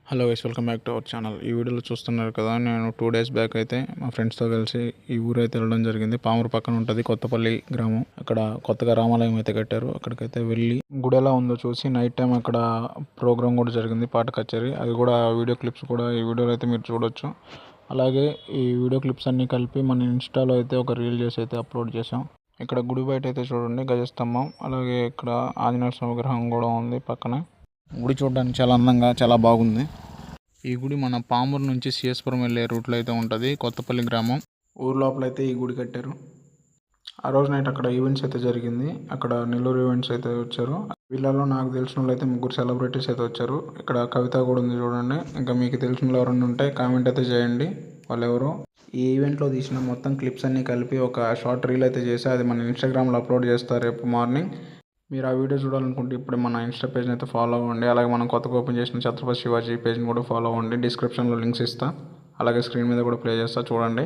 Hello guys, welcome back to our channel. ఈ వీడియోలో చూస్తున్నారు కదా, నేను 2 days బ్యాక్ అయితే మా ఫ్రెండ్స్తో కలిసి ఈ ఊరు అయితే వెళ్ళడం జరిగింది. పామూరు పక్కన ఉంటుంది కొత్తపల్లి గ్రామం. అక్కడ కొత్తగా రామాలయం అయితే కట్టారు. అక్కడికైతే వెళ్ళి గుడి ఎలా ఉందో చూసి నైట్ టైం అక్కడ ప్రోగ్రామ్ కూడా జరిగింది, పాట కచేరీ. అది కూడా వీడియో క్లిప్స్ కూడా ఈ వీడియోలో అయితే మీరు చూడొచ్చు. అలాగే ఈ వీడియో క్లిప్స్ అన్నీ కలిపి మన ఇన్స్టాలో అయితే ఒక రీల్ చేసి అయితే అప్లోడ్ చేసాం. ఇక్కడ గుడి బయట అయితే చూడండి గజస్తంభం, అలాగే ఇక్కడ ఆంజనేయ స్వామి విగ్రహం కూడా ఉంది పక్కనే. గుడి చూడడానికి చాలా అందంగా చాలా బాగుంది. ఈ గుడి మన పామూరు నుంచి సిఎస్పురం వెళ్ళే రూట్లో అయితే ఉంటుంది. కొత్తపల్లి గ్రామం ఊరు లోపల అయితే ఈ గుడి కట్టారు. ఆ రోజు నైట్ అక్కడ ఈవెంట్స్ అయితే జరిగింది. అక్కడ నెల్లూరు ఈవెంట్స్ అయితే వచ్చారు. వీళ్ళలో నాకు తెలిసిన వాళ్ళు అయితే 3 సెలబ్రిటీస్ అయితే వచ్చారు. ఇక్కడ కవిత కూడా ఉంది చూడండి. ఇంకా మీకు తెలిసిన వాళ్ళు ఎవరైనా ఉంటే కామెంట్ అయితే చేయండి వాళ్ళు ఎవరు. ఈ ఈవెంట్లో తీసిన మొత్తం క్లిప్స్ అన్నీ కలిపి ఒక షార్ట్ రీల్ అయితే చేసి అది మన ఇన్స్టాగ్రామ్లో అప్లోడ్ చేస్తారు రేపు మార్నింగ్. మీరు ఆ వీడియో చూడాలనుకుంటే ఇప్పుడు మన ఇన్స్టా పేజ్ని అయితే ఫాలో అవ్వండి. అలాగే మనం కొత్తగా ఓపెన్ చేసిన ఛత్రపతి శివాజీ పేజ్ని కూడా ఫాలో అవ్వండి. డిస్క్రిప్షన్లో లింక్స్ ఇస్తా, అలాగే స్క్రీన్ మీద కూడా ప్లే చేస్తా చూడండి.